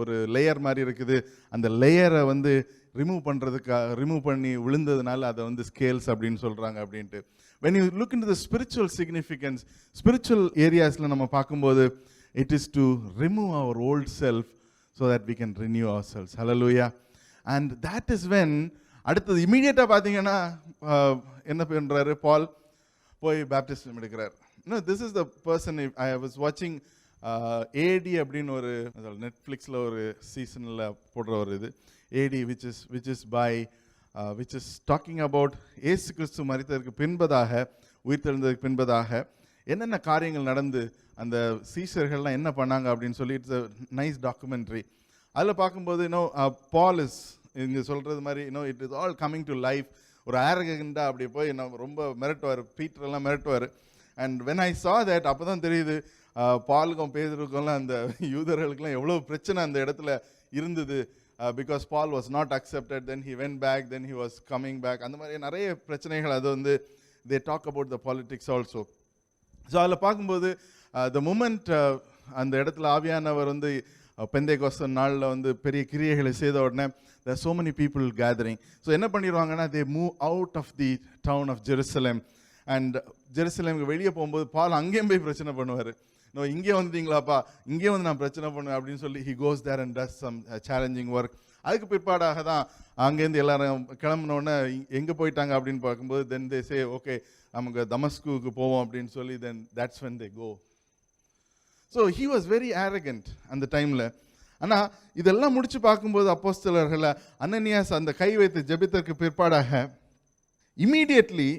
ஒரு லேயர் மாதிரி இருக்குது. அந்த லேயரை வந்து ரிமூவ் பண்ணி விழுந்ததுனால அதை வந்து ஸ்கேல்ஸ் அப்படின்னு சொல்கிறாங்க அப்படின்ட்டு. when you look into the spiritual significance, spiritual areasல நம்ம பார்க்கும்போது, it is to remove our old self so that we can renew ourselves. Hallelujah. And that is when அடுத்தது இமீடியட்டாக பார்த்தீங்கன்னா என்ன பண்ணுறாரு பால், போய் பேப்டிசம் எடுக்கிறார். This is the person I was வாட்சிங் ஏடி அப்படின்னு ஒரு நெட்ஃப்ளிக்ஸில் ஒரு சீசனில் போடுற ஒரு இது ஏடி which is talking about இயேசு கிறிஸ்து மரித்ததற்கு பின்பதாக, உயிர்த்தெழுந்ததற்கு பின்பதாக என்னென்ன காரியங்கள் நடந்து அந்த சீஷர்கள்லாம் என்ன பண்ணாங்க அப்படின்னு சொல்லி இட்ஸ் அ நைஸ் டாக்குமெண்ட்ரி. அதில் பார்க்கும்போது பால் இஸ் இங்கே சொல்கிறது மாதிரி it is all coming to life. ஒரு ஆரகண்டாக அப்படி போய் ரொம்ப மிரட்டுவார், பீட்டரெல்லாம் மிரட்டுவார். And when I saw that, அப்போ தான் தெரியுது பாலுக்கும் பேதுருக்கெல்லாம் அந்த யூதர்களுக்கெல்லாம் எவ்வளோ பிரச்சனை அந்த இடத்துல இருந்தது. Because Paul was not accepted, then he went back, then he was coming back, அந்த மாதிரி நிறைய பிரச்சனைகள். அது வந்து they talk about the politics also. So அதில் பார்க்கும்போது த மூமெண்ட் அந்த இடத்துல ஆவியானவர் வந்து பெந்தேகோஸ்து நாளில் வந்து பெரிய கிரியைகளை செய்த உடனே there are so many people gathering. So என்ன பண்ணிடுவாங்கன்னா, they move out of the town of Jerusalem. and ஜெருசலேமுக்கு வெளியே போகும்போது பால் அங்கேயும் போய் பிரச்சனை பண்ணுவார். இங்கே வந்துட்டீங்களாப்பா, இங்கே வந்து நான் பிரச்சனை பண்ணுவேன் அப்படின்னு சொல்லி he goes there and does some challenging work. அதுக்கு பிற்பாடாக தான் அங்கேருந்து எல்லாரும் கிளம்பினோடனே எங்கே போயிட்டாங்க அப்படின்னு பார்க்கும்போது then they say okay நமக்கு தமஸ்குக்கு போவோம் அப்படின்னு சொல்லி then that's when they go. So he was very arrogant அந்த டைமில். ஆனால் இதெல்லாம் முடிச்சு பார்க்கும்போது அப்போஸ்தலர்களை அனனியாஸ் அந்த கை வைத்து ஜெபித்ததற்கு பிற்பாடாக இமீடியட்லி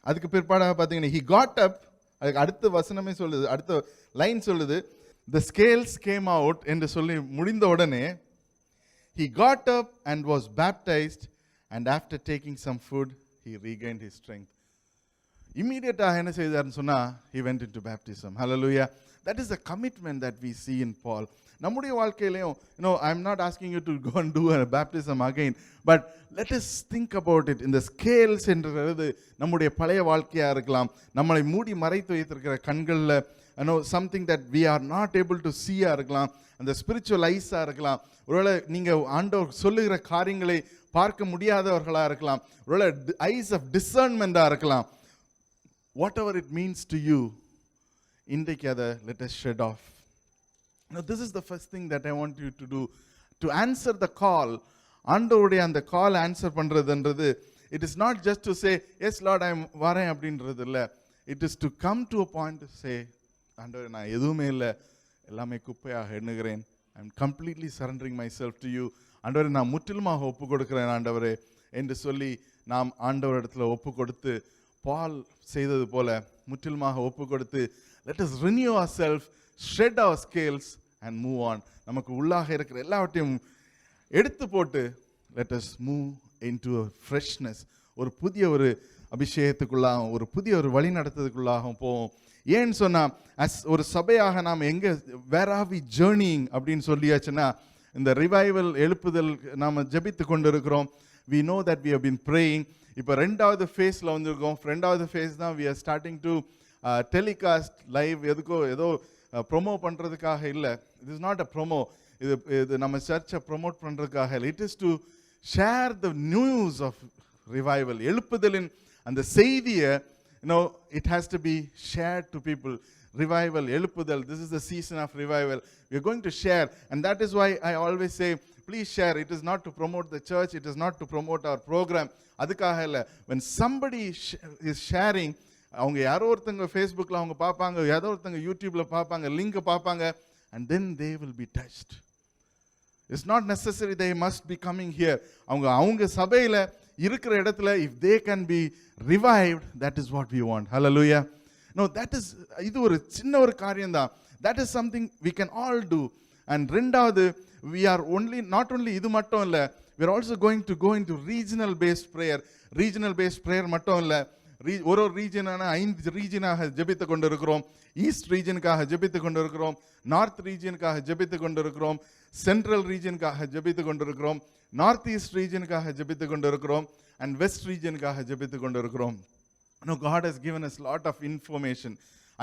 அதுக்கு பிற்பாடாக பார்த்தீங்கன்னா he got up அதுக்கு அடுத்த வசனமே சொல்லுது, அடுத்த லைன் சொல்லுது, the scales came out என்று சொல்லி முடிந்த உடனே he got up and was baptized, and after taking some food he regained his strength. Immediately என்ன செய்தார்னு சொன்னா he went into baptism. Hallelujah. That is the commitment that we see in Paul. நம்முடைய வாழ்க்கையிலையும், I'm not asking you to go and do a baptism again, but let us think about it. இந்த scales என்றது நம்முடைய பழைய வாழ்க்கையா இருக்கலாம், நம்மளை மூடி மறைத்து வைத்திருக்கிற கண்களில் something that we are not able to see இருக்கலாம், அந்த ஸ்பிரிச்சுவல் ஐஸாக இருக்கலாம், ஒருவேளை நீங்கள் ஆண்டவர் சொல்லுகிற காரியங்களை பார்க்க முடியாதவர்களாக இருக்கலாம், ஒருவேளை ஐஸ் ஆஃப் டிசர்ன்மெண்ட்டாக இருக்கலாம். Whatever it means to you, இன்றைக்கு அதை let us shed off. Now this is the first thing that I want you to do, to answer the call. ஆண்டவருடைய அந்த கால் ஆன்சர் பண்ணுறதுன்றது, it is not just to say yes Lord I am வரேன் அப்படின்றது இல்லை. It is to come to a point to say, ஆண்டவரே நான் எதுவுமே இல்லை, எல்லாமே குப்பையாக எண்ணுகிறேன், I am completely surrendering myself to you. ஆண்டவரே நான் முற்றிலுமாக ஒப்பு கொடுக்கிறேன் ஆண்டவரே என்று சொல்லி நாம் ஆண்டவரிடத்துல ஒப்பு கொடுத்து, பால் செய்தது போல முற்றிலுமாக ஒப்பு கொடுத்து, let us renew ourselves, shred our scales and move on. நமக்கு உள்ளாக இருக்கிற எல்லாவற்றையும் எடுத்து போட்டு let us move into a freshness, ஒரு புதிய ஒரு அபிஷேகத்துக்குள்ளாகவும் ஒரு புதிய ஒரு வழி நடத்துறதுக்குள்ளாகவும் போவோம். ஏன்னு சொன்னா ஒரு சபையாக நாம் எங்கே வேர் ஆர் வி ஜேர்னிங் அப்படின்னு சொல்லியாச்சுன்னா, இந்த ரிவைவல் எழுப்புதல் நாம் ஜெபித்து கொண்டு இருக்கிறோம். we know that we have been praying. இப்போ ரெண்டாவது ஃபேஸில் வந்திருக்கோம். ரெண்டாவது ஃபேஸ் தான் we are starting to telecast live. ஏதோ ப்ரொமோ பண்ணுறதுக்காக இல்லை, it is not a promo. இது நம்ம சர்ச்சை ப்ரொமோட் பண்ணுறதுக்காக இல்லை. it is to share the news of revival. எழுப்புதலின் அந்த செய்தியை it has to be shared to people. Revival, எழுப்புதல், this is the season of revival. We are going to share, and that is why I always say, please share. It is not to promote the church, it is not to promote our program. அதுக்காக இல்லை. when somebody is sharing, அவங்க யாரோ ஒருத்தங்க ஃபேஸ்புக்கில் அவங்க பார்ப்பாங்க, யாரோ ஒருத்தங்க யூடியூப்ல பார்ப்பாங்க, லிங்க் பார்ப்பாங்க, and then they will be touched. It's not necessary they must be coming here. அவங்க சபையில் இருக்கிற இடத்துல if they can be revived, that is what we want. Hallelujah. No, that is, இது ஒரு சின்ன ஒரு காரியம் தான். That is something we can all do. And ரெண்டாவது, we are not only இது மட்டும் இல்லை, we are also going to go into regional based prayer. Regional based prayer மட்டும் இல்லை, ஒரு ரீஜனான 5 ரீஜனாக ஜெபித்து கொண்டு இருக்கிறோம். ஈஸ்ட் ரீஜனுக்காக ஜெபித்து கொண்டு இருக்கிறோம், நார்த் ரீஜனுக்காக ஜெபித்து கொண்டு இருக்கிறோம், சென்ட்ரல் ரீஜனுக்காக ஜெபித்து கொண்டு இருக்கிறோம், நார்த் ஈஸ்ட் ரீஜனுக்காக ஜெபித்து கொண்டு இருக்கிறோம், அண்ட் வெஸ்ட் ரீஜனுக்காக ஜெபித்து கொண்டு இருக்கிறோம். God has given us lot of information.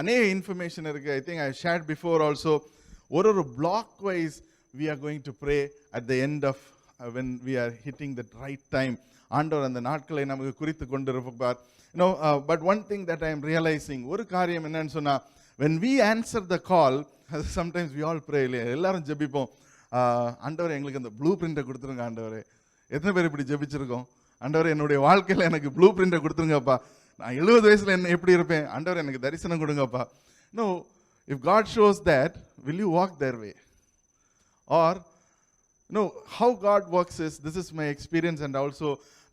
அநேக இன்ஃபர்மேஷன் இருக்கு. I think I shared before also. ஒரு block wise we are going to pray at the end of when we are hitting the right time. ஆண்டவர் அந்த நாட்களை நமக்கு குறித்து கொண்டிருப்பார். But one thing that I am realizing, ஒரு காரியம் என்னன்னு சொன்னா, when we answer the call, sometimes we all pray, எல்லாரும் ஜெபிப்போம், ஆண்டவரே எங்களுக்கு அந்த ப்ளூ பிரிண்டை கொடுத்துருங்க ஆண்டவரே. எத்தனை பேர் இப்படி ஜெபிச்சிருக்கோம்? ஆண்டவரே என்னுடைய வாழ்க்கையில் எனக்கு ப்ளூ பிரிண்டை கொடுத்துருங்கப்பா, நான் 70 வயசுல என்ன எப்படி இருப்பேன், ஆண்டவரே எனக்கு தரிசனம் கொடுங்கப்பா. No, if God shows that, will you walk their way? Or how God works is, this is my experience and also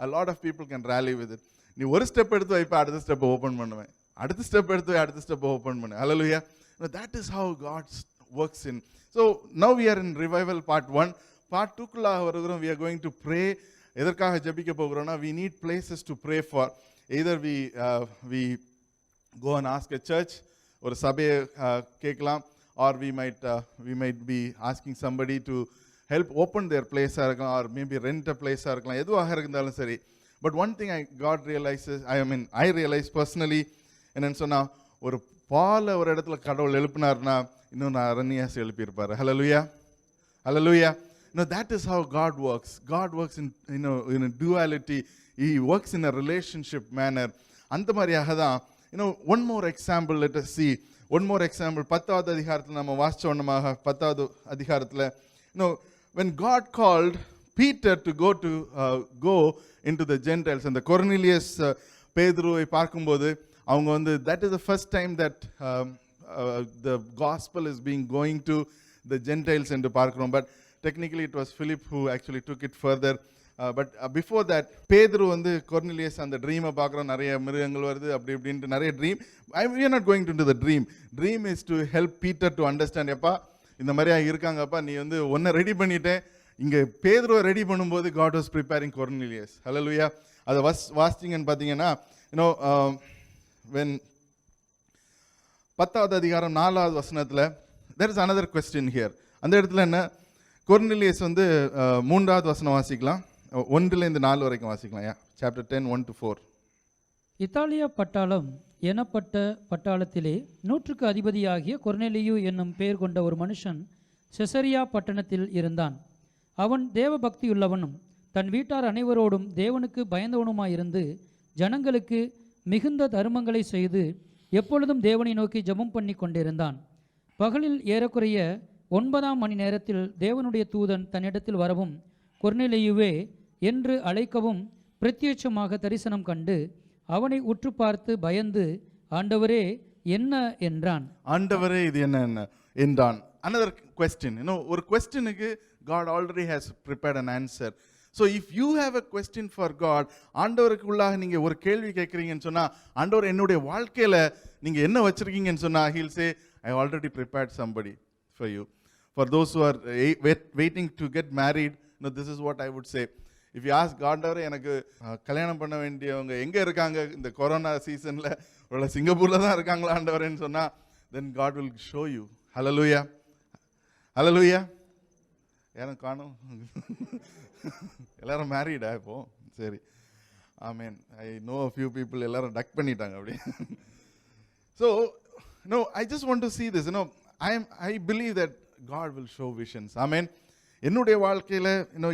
a lot of people can rally with it. நீ ஒரு ஸ்டெப் எடுத்து வைப்ப, அடுத்த ஸ்டெப் ஓப்பன் பண்ணுவேன், அடுத்த ஸ்டெப் எடுத்து அடுத்த ஸ்டெப் ஓப்பன் பண்ணு. Hallelujah. That is how God works in. So now we are in revival part 1. part 2க்குள்ளாக வருகிறோம். We are going to pray. எதற்காக ஜெபிக்க போகிறோம்னா, we need places to pray for. Either we go and ask a church, ஒரு சபையை கேட்கலாம், or we might be asking somebody to help open their place இருக்கலாம், or maybe rent a place இருக்கலாம், எதுவாக இருந்தாலும் சரி. But one thing I realize personally, என்னன்னு சொன்னா, ஒரு பாலை ஒரு இடத்துல கடவுள் எழுப்பினார்னா இன்னும் அரண்யாஸ் எழுப்பியிருப்பார். Hallelujah. Hallelujah. That is how God works. God works in a duality. He works in a relationship manner. அந்த மாதிரியாக தான். One more example, let us see. One more example. 10வது அதிகாரத்தில் நம்ம வாசிச்சோன்னமாக, 10வது அதிகாரத்தில், when God called Peter to go into the Gentiles, and the Cornelius பேதுருவை பார்க்கும்போது அவங்க that is the first time that the gospel is being going to the Gentiles என்று பார்க்கிறோம். But technically it was Philip who actually took it further. But before that பேதுரு வந்து கொர்னிலியஸ் அந்த ட்ரீமை பார்க்குறோம், நிறைய மிருகங்கள் வருது அப்படி இப்படின்ட்டு நிறைய dream. we are not going to do the dream is to help Peter to understand, எப்பா இந்த மாதிரியா இருக்காங்கப்பா, நீ வந்து ஒன்றை ரெடி பண்ணிட்டேன். இங்கே பேதுருவை ரெடி பண்ணும்போது God was preparing Cornelius. Hallelujah. அதை வாசிச்சிங்கன்னு பார்த்தீங்கன்னா when 10வது அதிகாரம் 4வது வசனத்தில் there is another question here. அந்த இடத்துல என்ன, கொர்னிலியஸ் வந்து 3வது வசனம் வாசிக்கலாம், 1-4 வரைக்கும் வாசிக்கலாம். சாப்டர் 10 1-4. இத்தாலியா பட்டாளம் எனப்பட்ட பட்டாளத்திலே 100க்கு அதிபதியாகிய கொர்நேலியு என்னும் பெயர் கொண்ட ஒரு மனுஷன் செசரியா பட்டணத்தில் இருந்தான். அவன் தேவ பக்தியுள்ளவனும் தன் வீட்டார் அனைவரோடும் தேவனுக்கு பயந்தவனுமாயிருந்து ஜனங்களுக்கு மிகுந்த தர்மங்களை செய்து எப்பொழுதும் தேவனை நோக்கி ஜெபம் பண்ணி கொண்டிருந்தான். பகலில் ஏறக்குறைய 9ஆம் மணி நேரத்தில் தேவனுடைய தூதன் தன்னிடத்தில் வரவும் கொர்நேலியுவே என்று அழைக்கவும் பிரத்யட்சமாக தரிசனம் கண்டு அவனை உற்று பார்த்து பயந்து, ஆண்டவரே என்ன என்றான். ஆண்டவரே இது என்ன என்றான். another question, ஒரு questionக்கு God already has prepared an answer. So if you have a question for God, ஆண்டவருக்குள்ளாக நீங்க ஒரு கேள்வி கேட்குறீங்கன்னு சொன்னா, ஆண்டவர் என்னுடைய வாழ்க்கையில நீங்க என்ன வச்சிருக்கீங்கன்னு சொன்னா, he'll say I already prepared somebody for you. For those who are waiting to get married, this is what I would say. If you ask God, எனக்கு கல்யாணம் பண்ண வேண்டியவங்க எங்கே இருக்காங்க இந்த கொரோனா சீசனில், ஒரு சிங்கப்பூரில் தான் இருக்காங்களா ஆண்டவரேன்னு சொன்னால், then God will show you. Hallelujah. Hallelujah. யாரும் காணும், எல்லாரும் மேரீடா இப்போ? சரி, ஆமேன். I know a few people எல்லாரும் டக் பண்ணிட்டாங்க அப்படி. So I just want to see this. I believe that God will show visions. Amen. என்னுடைய வாழ்க்கையில்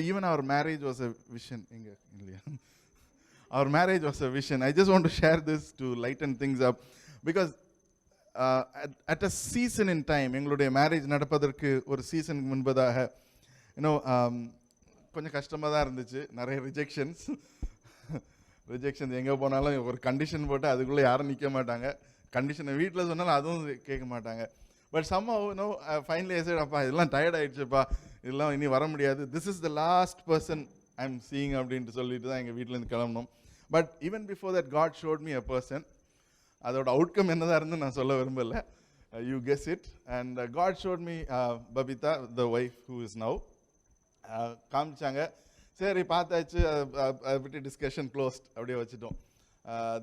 even our marriage was a vision. Our marriage was a vision. I just want to share this to lighten things up, because at a season in time, எங்களுடைய மேரேஜ் நடப்பதற்கு ஒரு சீசனுக்கு முன்பதாக கொஞ்சம் கஷ்டமாக தான் இருந்துச்சு. நிறைய ரிஜெக்ஷன்ஸ் எங்கே போனாலும் ஒரு கண்டிஷன் போட்டு அதுக்குள்ளே யாரும் நிற்க மாட்டாங்க. கண்டிஷனை வீட்டில் சொன்னாலும் அதுவும் கேட்க மாட்டாங்க. But somehow finally I said, அப்பா இதெல்லாம் டயர்ட் ஆகிடுச்சுப்பா, இதெல்லாம் இனி வர முடியாது, this is the last person I am seeing அப்படின்ட்டு சொல்லிட்டு தான் எங்கள் வீட்டிலேருந்து கிளம்பணும். But even before that God showed me a person. அதோட அவுட்கம் என்னதான் இருந்து நான் சொல்ல விரும்பலை, you guess it. And God showed me Babita, the wife who is now. காமிச்சாங்க, சரி பார்த்தாச்சு, அதை பற்றி டிஸ்கஷன் க்ளோஸ்ட் அப்படியே வச்சுட்டோம்.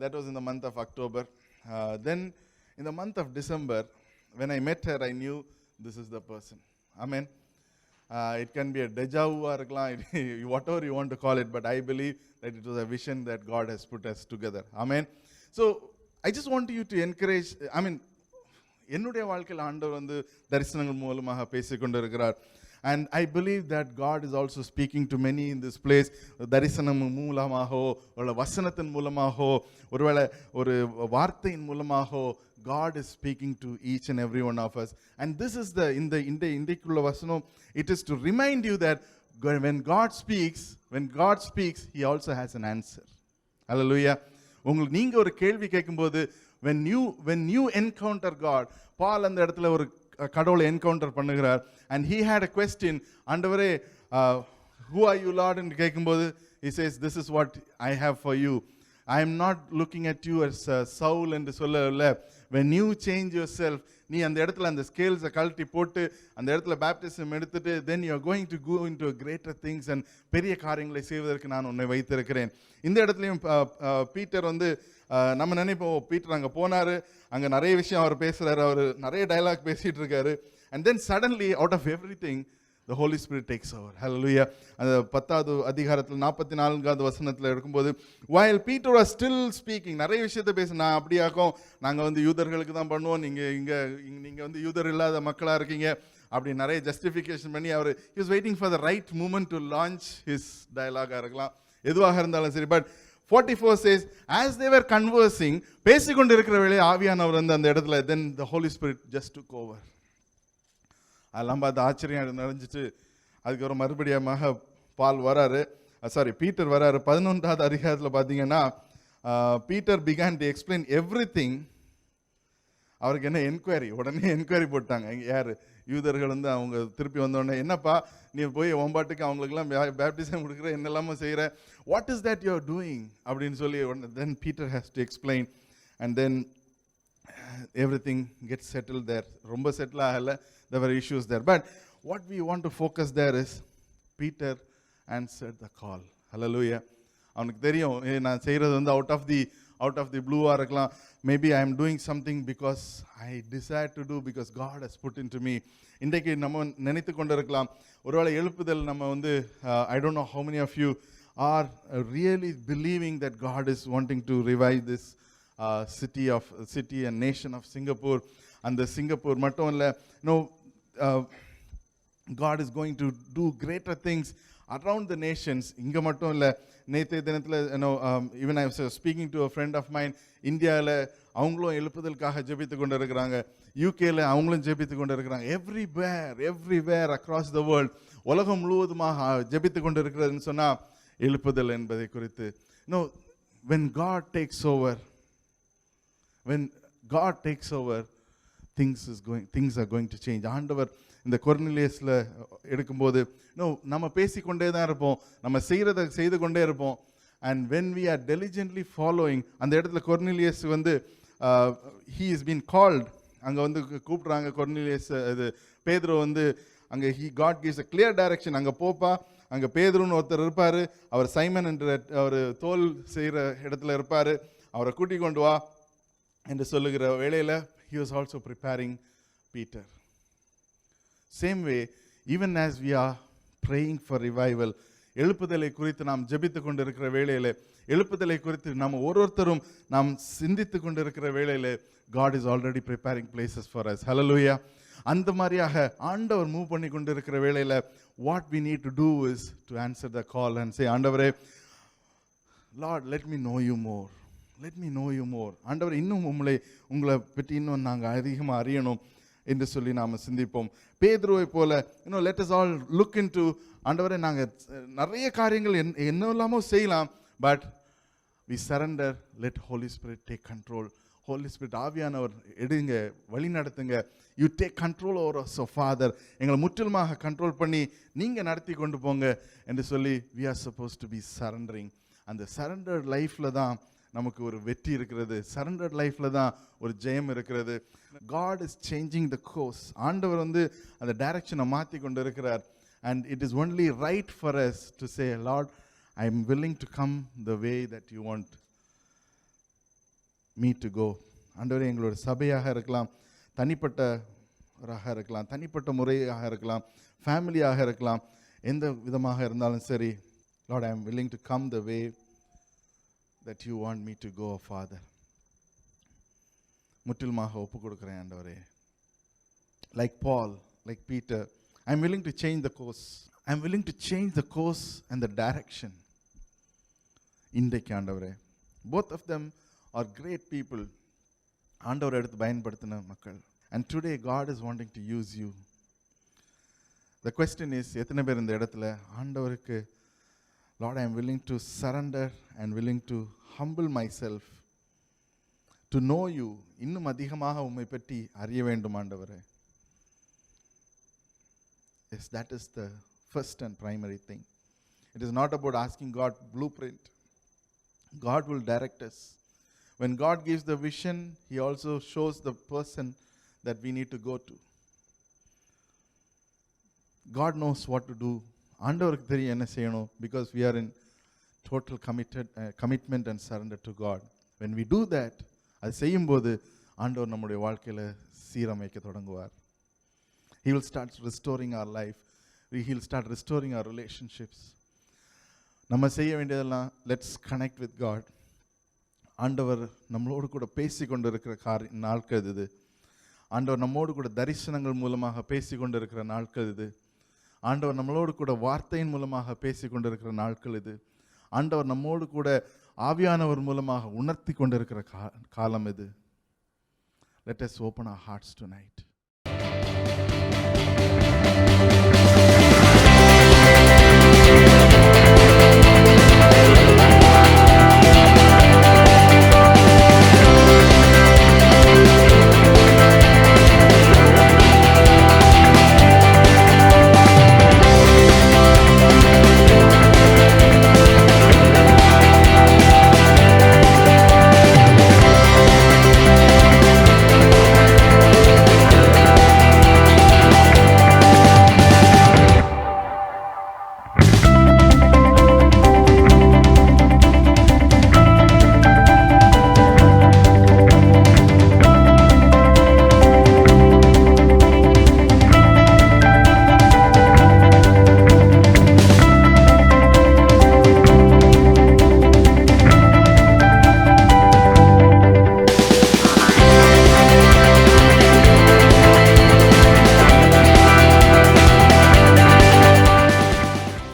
That was in the month of October. Then in the month of December, when I met her, I knew this is the person. Amen. It can be a deja vu or whatever you want to call it, but I believe that it was a vision that God has put us together. Amen. So I just want you to encourage, என்னுடைய வாழ்க்கையில் ஆண்டவர் வந்து தரிசனங்கள் மூலமாக பேசிக்கொண்டு இருக்கிறார். And I believe that God is also speaking to many in this place. தரிசனம் மூலமாகவோ ஒரு வசனத்தின் மூலமாகவோ ஒருவேளை ஒரு வார்த்தையின் மூலமாகவோ God is speaking to each and every one of us. And this is இன்றைக்குள்ள வசனம், it is to remind you that when God speaks, he also has an answer. Hallelujah. உங்களுக்கு நீங்க ஒரு கேள்வி கேட்கும்போது, when you encounter God, பால் அந்த இடத்துல ஒரு கடவுளை என்கவுண்டர் பண்ணுகிறார். and he had a question, ஆண்டவரே who are you Lord என்று கேட்கும்போது he says, this is what I have for you. I am not looking at you as Saul என்று சொல்லல. when you change yourself, நீ அந்த இடத்துல அந்த ஸ்கேல்ஸை கழட்டி போட்டு அந்த இடத்துல பேப்டிசம் எடுத்துட்டு, then you are going to go into greater things and பெரிய காரியங்களை செய்வதற்கு நான் உன்னை வைத்திருக்கிறேன். இந்த இடத்துலையும் பீட்டர் வந்து நம்ம நினைப்போம், பீட்டர் அங்கே போனார், அங்கே நிறைய விஷயம் அவர் பேசுகிறாரு, அவர் நிறைய டயலாக் பேசிகிட்டு இருக்காரு. and then suddenly out of everything the Holy Spirit takes over. Hallelujah. அந்த 10வது அதிகாரத்தில் 44வது வசனத்தில் இருக்கும்போது, while Peter was still speaking, நிறைய விஷயத்தை பேச, நான் அப்படியாக்கும், நாங்கள் வந்து யூதர்களுக்கு தான் பண்ணுவோம், நீங்கள் வந்து யூதர் இல்லாத மக்களாக இருக்கீங்க அப்படி நிறைய ஜஸ்டிஃபிகேஷன் பண்ணி அவர் he was waiting for the right moment to launch his dialogue இருக்கலாம், எதுவாக இருந்தாலும் சரி. But 44 says, as they were conversing, பேசிக்கொண்டு இருக்கிற வேளையே ஆவியானவர் வந்து அந்த இடத்துல, then the Holy Spirit just took over. அதெல்லாம் பார்த்து ஆச்சரியம் நடந்துச்சு. அதுக்கப்புறம் மறுபடியாக பீட்டர் வராரு. 11வது அதிகாரத்தில் பார்த்தீங்கன்னா Peter began to explain everything. அவருக்கு என்ன என்கொயரி, உடனே என்கொயரி போட்டாங்க, யார் யூதர்கள் வந்து அவங்க திருப்பி வந்தோடனே, என்னப்பா நீ போய் ஒம்பாட்டுக்கு அவங்களுக்குலாம் பேப்டிசம் கொடுக்குற, என்னெல்லாமோ செய்கிற, what is that you are doing அப்படின்னு சொல்லி, then Peter has to explain and then everything gets settled there. ரொம்ப செட்டில் ஆகலை, there were issues there. But what we want to focus there is Peter answered the call. Hallelujah. அவனுக்கு தெரியும், நான் செய்கிறது வந்து அவுட் ஆஃப் தி ப்ளூவாக இருக்கலாம். Maybe I am doing something because I desire to do because God has put in to me. இன்றைக்கு நம்ம நினைத்து கொண்டு இருக்கலாம், ஒருவேளை எழுப்புதல் நம்ம வந்து I don't know how many of you are really believing that God is wanting to revive this city and nation of Singapore. And the Singapore மட்டும் இல்லை, God is going to do greater things around the nations. இங்கே மட்டும் இல்லை, நேற்றைய தினத்தில் even I was speaking to a friend of mine, இந்தியாவில் அவங்களும் எழுப்புதலுக்காக ஜெபித்து கொண்டு இருக்கிறாங்க, யூகேல அவங்களும் ஜெபித்து கொண்டு இருக்கிறாங்க. எவ்ரிவேர் அக்ராஸ் த வேர்ல்ட், உலகம் முழுவதுமாக ஜெபித்து கொண்டு இருக்கிறதுன்னு சொன்னால் எழுப்புதல் என்பதை குறித்து. when God takes over, things are going to change. ஆண்டவர் இந்த கொர்னிலியஸில் எடுக்கும்போது நம்ம பேசிக்கொண்டே தான் இருப்போம், நம்ம செய்து கொண்டே இருப்போம். And when we are diligently following, அந்த இடத்துல கொர்னிலியஸ் வந்து he is been called, அங்கே வந்து கூப்பிட்றாங்க கொர்னிலியஸ். இது பேதுரு வந்து அங்கே God gives a clear direction, அங்கே போப்பா, அங்கே பேதுருன்னு ஒருத்தர் இருப்பார், அவர் சைமன் என்ற அவர் தோல் செய்கிற இடத்துல இருப்பார், அவரை கூட்டிக் கொண்டு வா என்று சொல்லுகிற வேளையில் he was also preparing Peter. Same way, even as we are praying for revival, எழுப்புதலை குறித்து நாம் ஜெபித்து கொண்டு இருக்கிற வேளையில், எழுப்புதலை குறித்து நாம் ஒருத்தரும் நாம் சிந்தித்து கொண்டு இருக்கிற வேளையில், God is already preparing places for us. Hallelujah. அந்த மாதிரியாக ஆண்டவர் மூவ் பண்ணி கொண்டு இருக்கிற வேளையில் what we need to do is to answer the call and say, ஆண்டவரே, Lord, let me know you more. Let me know you more. ஆண்டவர், இன்னும் உங்களை பற்றி இன்னும் நாங்கள் அதிகமாக அறியணும் என்று சொல்லி நாம் சிந்திப்போம். பேதுருவை போல let us all look into, ஆண்டவரே, நாங்கள் நிறைய காரியங்கள் என்னெல்லாமோ செய்யலாம், but we surrender, let Holy Spirit take control. Holy Spirit, ஆவியானவர் எடுங்க, வழி நடத்துங்க. You take control over us, so Father, எங்களை முற்றிலுமாக கண்ட்ரோல் பண்ணி நீங்கள் நடத்தி கொண்டு போங்க என்று சொல்லி we are supposed to be surrendering. அந்த surrendered லைஃப்பில் தான் நமக்கு ஒரு வெற்றி இருக்கிறது, சரண்டர்ட் லைஃப்பில் தான் ஒரு ஜெயம் இருக்கிறது. God is changing the course. ஆண்டவர் வந்து அந்த டைரக்ஷனை மாற்றி கொண்டு இருக்கிறார். And it is only right for us to say, Lord, I am willing to come the way that you want me to go. ஆண்டவரே, எங்களோட சபையாக இருக்கலாம், தனிப்பட்டவராக இருக்கலாம், தனிப்பட்ட முறையாக இருக்கலாம், ஃபேமிலியாக இருக்கலாம், எந்த விதமாக இருந்தாலும் சரி, Lord, I am willing to come the way that you want me to go, Father. முற்றிலுமாக ஒப்பு கொடுக்கிறேன் ஆண்டவரே. Like Paul, like Peter, I'm willing to change the course. I'm willing to change the course and the direction. இன்றைக்கு ஆண்டவரே, both of them are great people. ஆண்டவர் எடுத்து பயன்படுத்தின மக்கள். And today God is wanting to use you. The question is, எத்தனை பேர் இந்த இடத்துல ஆண்டவருக்கு, Lord, I am willing to surrender and willing to humble myself to know you, இன்னும் அதிகமாக உம்மை பற்றி அறிய வேண்டும் ஆண்டவரே. Yes, that is the first and primary thing. It is not about asking God blueprint. God will direct us. When God gives the vision, He also shows the person that we need to go to. God knows what to do. ஆண்டவருக்கு தெரியும் என்ன செய்யணும், because we are in total commitment and surrender to God. When we do that, அது செய்யும்போது ஆண்டவர் நம்முடைய வாழ்க்கையில் சீரமைக்க தொடங்குவார். He will start restoring our life. He will start restoring our relationships. நம்ம செய்ய வேண்டியதெல்லாம், let's connect with God. ஆண்டவர் நம்மளோடு கூட பேசி கொண்டு இருக்கிற நாட்கள் இது. ஆண்டவர் நம்மோடு கூட தரிசனங்கள் மூலமாக பேசி கொண்டு இருக்கிற நாட்கள் இது. ஆண்டவர் நம்மளோடு கூட வார்த்தையின் மூலமாக பேசி கொண்டிருக்கிற நாட்கள் இது. ஆண்டவர் நம்மோடு கூட ஆவியானவர் மூலமாக உணர்த்தி கொண்டிருக்கிற காலம் இது. Let us open our hearts tonight.